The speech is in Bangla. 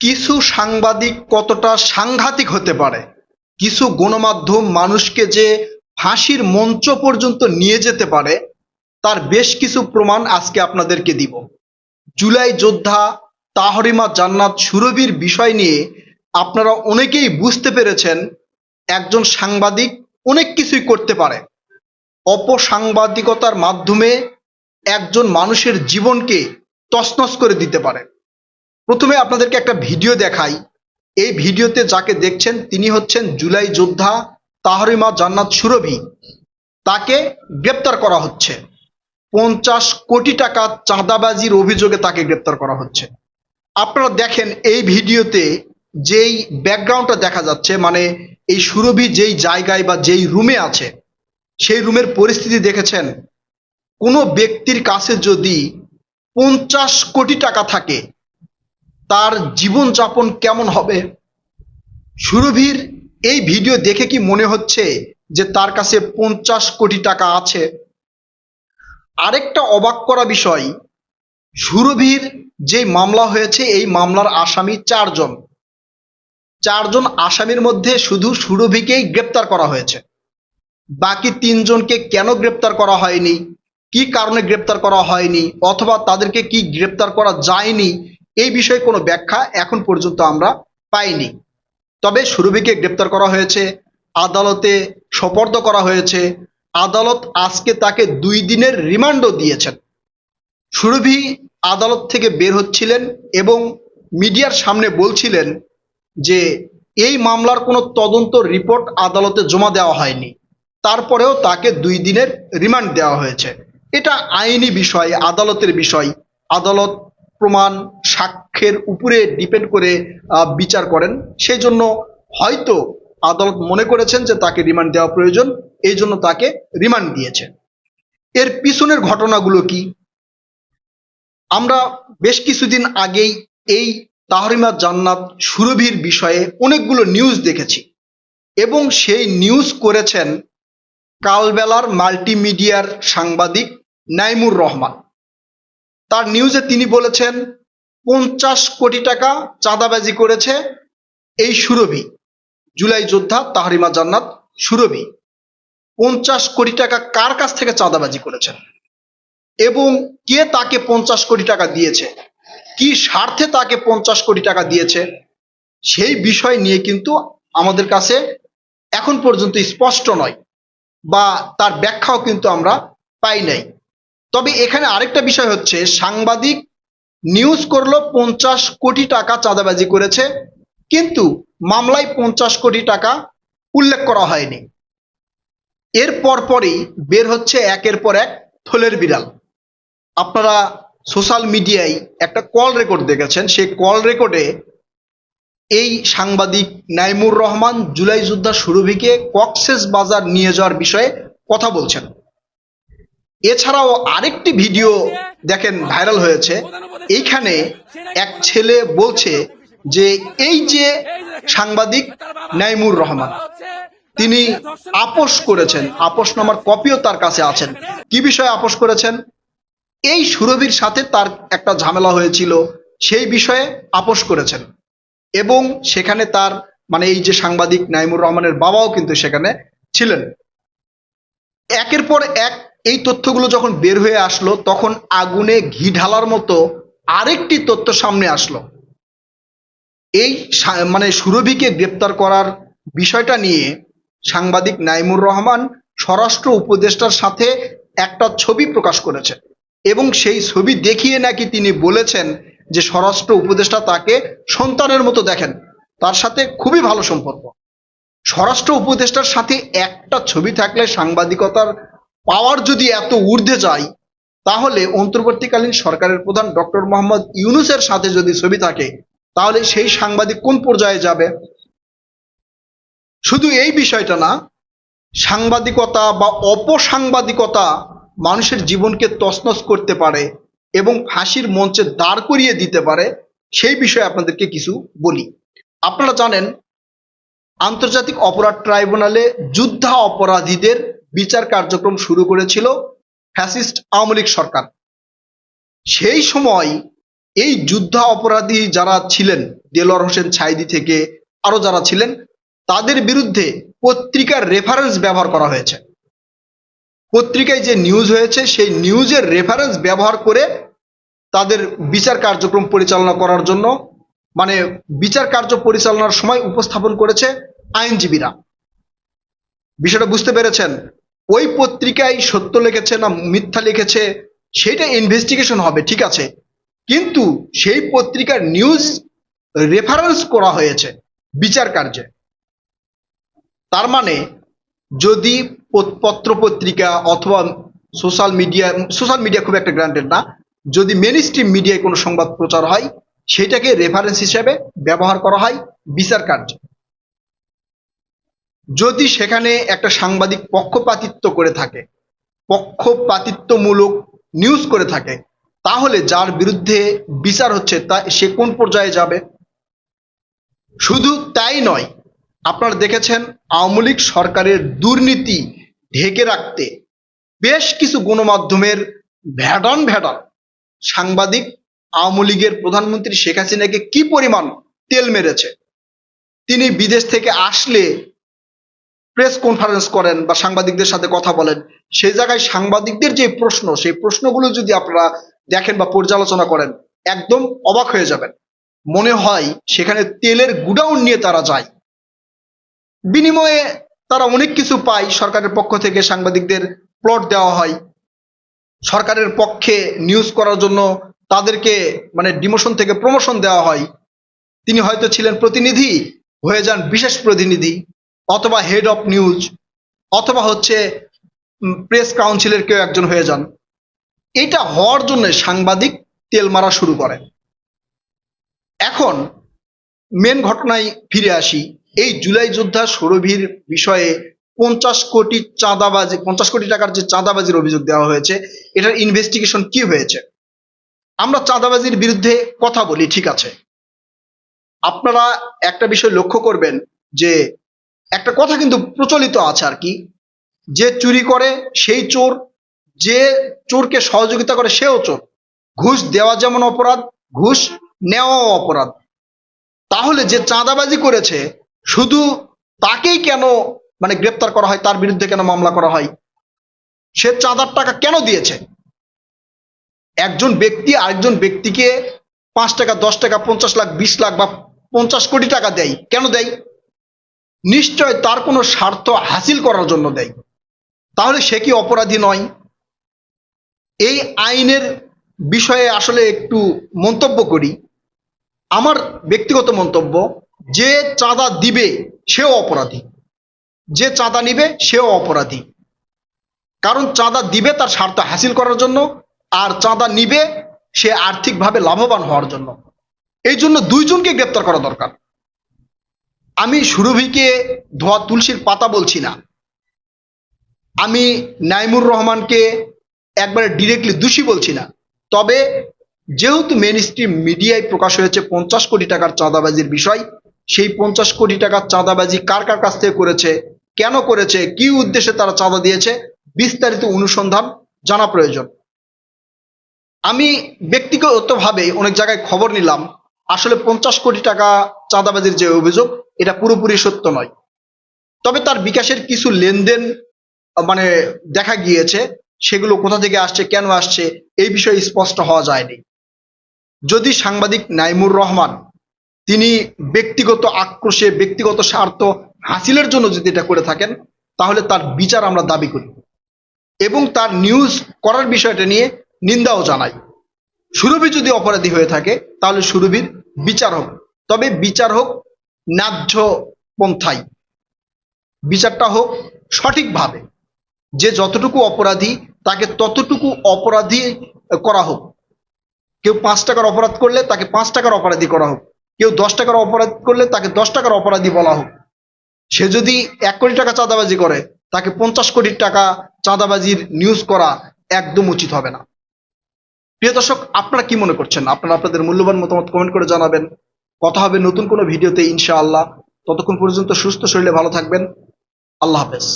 কিছু সাংবাদিক কতটা সাংঘাতিক হতে পারে, কিছু গণমাধ্যম মানুষকে যে ফাঁসির মঞ্চ পর্যন্ত নিয়ে যেতে পারে, তার বেশ কিছু প্রমাণ আজকে আপনাদেরকে দিব। জুলাই যোদ্ধা তাহরিমা জান্নাত সুরভির বিষয় নিয়ে আপনারা অনেকেই বুঝতে পেরেছেন একজন সাংবাদিক অনেক কিছুই করতে পারে। অপসাংবাদিকতার মাধ্যমে একজন মানুষের জীবনকে তছনছ করে দিতে পারে। প্রথমে আপনাদেরকে একটা ভিডিও দেখাই। এই ভিডিওতে যাকে দেখছেন তিনি হচ্ছেন জুলাই যোদ্ধা তাহরিমা জান্নাত সুরভি। তাকে গ্রেপ্তার করা হচ্ছে, 50 কোটি টাকা চাঁদাবাজির অভিযোগে তাকে গ্রেপ্তার করা হচ্ছে। আপনারা দেখেন এই ভিডিওতে যেই ব্যাকগ্রাউন্ডটা দেখা যাচ্ছে, মানে এই সুরভি যেই জায়গায় বা যেই রুমে আছে সেই রুমের পরিস্থিতি দেখেছেন। কোনো ব্যক্তির কাছে যদি 50 কোটি টাকা থাকে তার জীবনযাপন কেমন হবে? সুরভির এই ভিডিও দেখে কি মনে হচ্ছে যে তার কাছে 50 কোটি টাকা আছে? আরেকটা অবাক করা বিষয়, সুরভির যে মামলা হয়েছে এই মামলার আসামি 4 জন। 4 জন আসামির মধ্যে শুধু সুরভিকেই গ্রেপ্তার করা হয়েছে। বাকি 3 জনকে কেন গ্রেপ্তার করা হয়নি, কি কারণে গ্রেপ্তার করা হয়নি, অথবা তাদেরকে কি গ্রেপ্তার করা যায়নি, এই বিষয়ে কোনো ব্যাখ্যা এখন পর্যন্ত আমরা পাইনি। তবে সুরভিকে গ্রেপ্তার করা হয়েছে, আদালতে সোপর্দ করা হয়েছে। আদালত আজকে তাকে 2 দিনের রিমান্ডও দিয়েছেন। সুরভি আদালত থেকে বের হচ্ছিলেন এবং মিডিয়ার সামনে বলছিলেন যে এই মামলার কোনো তদন্ত রিপোর্ট আদালতে জমা দেওয়া হয়নি, তারপরেও তাকে 2 দিনের রিমান্ড দেওয়া হয়েছে। এটা আইনি বিষয়, আদালতের বিষয়। আদালত প্রমাণ সাক্ষ্যের উপরে ডিপেন্ড করে বিচার করেন। সেই জন্য হয়তো আদালত মনে করেছেন যে তাকে রিমান্ড দেওয়া প্রয়োজন, এই জন্য তাকে রিমান্ড দিয়েছে। এর পিছনের ঘটনাগুলো কি? আমরা বেশ কিছুদিন আগেই এই তাহরিমা জান্নাত সুরভির বিষয়ে অনেকগুলো নিউজ দেখেছি এবং সেই নিউজ করেছেন কালবেলার মাল্টিমিডিয়ার সাংবাদিক নাইমুর রহমান। তার নিউজে তিনি বলেছেন 50 কোটি টাকা চাঁদাবাজি করেছে এই সুরভি, জুলাই যোদ্ধা তাহরিমা জান্নাত সুরভি। 50 কোটি টাকা কার কাছ থেকে চাঁদাবাজি করেছেন এবং কে তাকে 50 কোটি টাকা দিয়েছে, কি স্বার্থে তাকে 50 কোটি টাকা দিয়েছে, সেই বিষয় নিয়ে কিন্তু আমাদের কাছে এখন পর্যন্ত স্পষ্ট নয়, বা তার ব্যাখ্যাও কিন্তু আমরা পাই নাই। তবে এখানে আরেকটা বিষয় হচ্ছে, সাংবাদিক নিউজ করলো 50 কোটি টাকা চাঁদাবাজি করেছে, কিন্তু মামলায় 50 কোটি টাকা উল্লেখ করা হয়নি। এর পরপরই বের হচ্ছে একের পর এক থলের বিড়াল। আপনারা সোশ্যাল মিডিয়ায় একটা কল রেকর্ড দেখেছেন। সেই কল রেকর্ডে এই সাংবাদিক নাইমুর রহমান জুলাই যোদ্ধা সুরভিকে কক্সেস বাজার নিয়ে যাওয়ার বিষয়ে কথা বলছেন। এছাড়াও আরেকটি ভিডিও দেখেন ভাইরাল হয়েছে। এইখানে এক ছেলে বলছে যে এই যে সাংবাদিক নাইমুর রহমান, তিনি আপোষ করেছেন, আপোষনামার কপিও তার কাছে আছেন। কি বিষয়ে আপোষ করেছেন? এই সুরভির সাথে তার একটা ঝামেলা হয়েছিল, সেই বিষয়ে আপোষ করেছেন। এবং সেখানে তার মানে এই যে সাংবাদিক নাইমুর রহমানের বাবাও কিন্তু সেখানে ছিলেন। একের পর এক এই তথ্যগুলো যখন বের হয়ে আসলো, তখন আগুনে ঘি ঢালার মতো আরেকটি তথ্য সামনে আসলো। এই মানে সুরভিকে গ্রেপ্তার করার বিষয়টা নিয়ে সাংবাদিক নাইমুর রহমান স্বরাষ্ট্র উপদেষ্টার সাথে একটা ছবি প্রকাশ করেছে এবং সেই ছবি দেখিয়ে নাকি তিনি বলেছেন যে স্বরাষ্ট্র উপদেষ্টা তাকে সন্তানের মতো দেখেন, তার সাথে খুবই ভালো সম্পর্ক। স্বরাষ্ট্র উপদেষ্টার সাথে একটা ছবি থাকলে সাংবাদিকতার পাওয়ার যদি এত ঊর্ধ্বে যায়, তাহলে অন্তর্বর্তীকালীন সরকারের প্রধান ডক্টর মোহাম্মদ ইউনূসের সাথে যদি ছবি থাকে, তাহলে সেই সাংবাদিক কোন পর্যায়ে যাবে? শুধু এই বিষয়টা না, সাংবাদিকতা বা অপসাংবাদিকতা মানুষের জীবনকে তছনছ করতে পারে এবং ফাঁসির মঞ্চে দাঁড় করিয়ে দিতে পারে। সেই বিষয়ে আপনাদেরকে কিছু বলি। আপনারা জানেন আন্তর্জাতিক অপরাধ ট্রাইব্যুনালে যুদ্ধা অপরাধীদের বিচার কার্যক্রম শুরু করেছিল ফ্যাসিস্ট আওয়ামী লীগ সরকার। সেই সময় এই যুদ্ধা অপরাধী যারা ছিলেন, দেলোয়ার হোসেন ছাইদি থেকে আরো যারা ছিলেন, তাদের বিরুদ্ধে পত্রিকার রেফারেন্স ব্যবহার করা হয়েছে। পত্রিকায় যে নিউজ হয়েছে সেই নিউজের রেফারেন্স ব্যবহার করে তাদের বিচার কার্যক্রম পরিচালনা করার জন্য, মানে বিচার কার্য পরিচালনার সময় উপস্থাপন করেছে আইনজীবীরা। বিষয়টা বুঝতে পেরেছেন? ওই পত্রিকায় সত্য লিখেছে না মিথ্যা লিখেছে সেটা ইনভেস্টিগেশন হবে, ঠিক আছে, কিন্তু সেই পত্রিকার নিউজ রেফারেন্স করা হয়েছে বিচার কার্যে। তার মানে যদি পত্র পত্রিকা অথবা সোশ্যাল মিডিয়া খুব একটা গ্রান্টেড না, যদি মেন স্ট্রিম মিডিয়ায় কোনো সংবাদ প্রচার হয় সেটাকে রেফারেন্স হিসেবে ব্যবহার করা হয় বিচার কার্যে। যদি সেখানে একটা সাংবাদিক পক্ষপাতিত্বমূলক নিউজ করে থাকে, তাহলে যার বিরুদ্ধে বিচার হচ্ছে তা সে কোন পর্যায়ে যাবে? শুধু তাই নয়, আপনারা দেখেছেন আওয়ামী লীগ সরকারের দুর্নীতি ঢেকে রাখতে বেশ কিছু গণমাধ্যমের ভ্যাডন সাংবাদিক আওয়ামী লীগের প্রধানমন্ত্রী শেখ হাসিনাকে কি পরিমাণ তেল মেরেছে। তিনি বিদেশ থেকে আসলে প্রেস কনফারেন্স করেন বা সাংবাদিকদের সাথে কথা বলেন, সেই জায়গায় সাংবাদিকদের যে প্রশ্ন, সেই প্রশ্নগুলো যদি আপনারা দেখেন বা পর্যালোচনা করেন, একদম অবাক হয়ে যাবেন। মনে হয় সেখানে তেলের গুডাউন নিয়ে তারা যায়, বিনিময়ে তারা অনেক কিছু পায়। সরকারের পক্ষ থেকে সাংবাদিকদের প্লট দেওয়া হয়, সরকারের পক্ষে নিউজ করার জন্য তাদেরকে মানে ডিমোশন থেকে প্রমোশন দেওয়া হয়। তিনি হয়তো ছিলেন প্রতিনিধি, হয়ে যান বিশেষ প্রতিনিধি, অথবা হেড অফ নিউজ, অথবা হচ্ছে প্রেস কাউন্সিলের কেউ একজন হয়ে যান। এটা হওয়ার জন্য সাংবাদিক তেল মারা শুরু করে। এখন মেন ঘটনায় ফিরে আসি। এই জুলাই যোদ্ধা সুরভির বিষয়ে 50 কোটি টাকার যে চাঁদাবাজির অভিযোগ দেওয়া হয়েছে, এটার ইনভেস্টিগেশন কি হয়েছে? আমরা চাঁদাবাজির বিরুদ্ধে কথা বলি, ঠিক আছে, আপনারা একটা বিষয় লক্ষ্য করবেন যে একটা কথা কিন্তু প্রচলিত আছে আর কি, যে চুরি করে সেই চোর, যে চোরকে সহযোগিতা করে সেও চোর। ঘুষ দেওয়া যেমন অপরাধ, ঘুষ নেওয়াও অপরাধ। তাহলে যে চাঁদাবাজি করেছে শুধু তাকেই কেন মানে গ্রেপ্তার করা হয়, তার বিরুদ্ধে কেন মামলা করা হয়? সে চাঁদার টাকা কেন দিয়েছে? একজন ব্যক্তি আরেকজন ব্যক্তিকে 5 টাকা, 10 টাকা, 50 লাখ, 20 লাখ বা 50 কোটি টাকা দেয়, কেন দেয়? নিশ্চয় তার কোনো স্বার্থ হাসিল করার জন্য দেয়। তাহলে সে কি অপরাধী নয়? এই আইনের বিষয়ে আসলে একটু মন্তব্য করি। আমার ব্যক্তিগত মন্তব্য, যে চাঁদা দিবে সেও অপরাধী, যে চাঁদা নিবে সেও অপরাধী। কারণ চাঁদা দিবে তার স্বার্থ হাসিল করার জন্য, আর চাঁদা নিবে সে আর্থিকভাবে লাভবান হওয়ার জন্য। এই জন্য দুইজনকে গ্রেপ্তার করা দরকার। আমি সুরভিকে ধোয়া তুলসীর পাতা বলছি না, আমি নাইমুর রহমানকে একবারে ডিরেক্টলি দোষী বলছি না। তবে যেহেতু মেন স্ট্রিম মিডিয়ায় প্রকাশ হয়েছে 50 কোটি টাকার চাঁদাবাজির বিষয়, সেই 50 কোটি টাকার চাঁদাবাজি কার কার কাছ থেকে করেছে, কেন করেছে, কি উদ্দেশ্যে তারা চাঁদা দিয়েছে, বিস্তারিত অনুসন্ধান জানা প্রয়োজন। আমি ব্যক্তিগতভাবে অনেক জায়গায় খবর নিলাম, আসলে 50 কোটি টাকা চাঁদাবাজির যে অভিযোগ, এটা পুরোপুরি সত্য নয়। তবে তার বিকাশের কিছু লেনদেন মানে দেখা গিয়েছে, সেগুলো কোথা থেকে আসছে, কেন আসছে, এই বিষয়ে স্পষ্ট হওয়া যায়নি। যদি সাংবাদিক নাইমুর রহমান তিনি ব্যক্তিগত আক্রোশে, ব্যক্তিগত স্বার্থ হাসিলের জন্য যদি এটা করে থাকেন, তাহলে তার বিচার আমরা দাবি করি এবং তার নিউজ করার বিষয়টা নিয়ে নিন্দাও জানাই। সুরভি যদি অপরাধী হয়ে থাকে তাহলে সুরভির বিচার হোক, তবে বিচার হোক ন্যায্য পন্থায়, বিচারটা হোক সঠিকভাবে। যে যতটুকু অপরাধী তাকে ততটুকু অপরাধী করা হোক। কেউ 5 টাকার অপরাধ করলে তাকে 5 টাকার অপরাধী করা হোক, কেউ 10 টাকার অপরাধ করলে তাকে 10 টাকার অপরাধী বলা হোক। সে যদি 1 কোটি টাকা চাঁদাবাজি করে, তাকে 50 কোটি টাকা চাঁদাবাজির নিউজ করা একদম উচিত হবে না। প্রিয় দর্শক, আপনারা কি মনে করছেন? আপনারা আপনাদের মূল্যবান মতামত কমেন্ট করে জানাবেন। কথা হবে নতুন কোনো ভিডিওতে ইনশাআল্লাহ। ততক্ষণ পর্যন্ত সুস্থ শরীরে ভালো থাকবেন। আল্লাহ হাফেজ।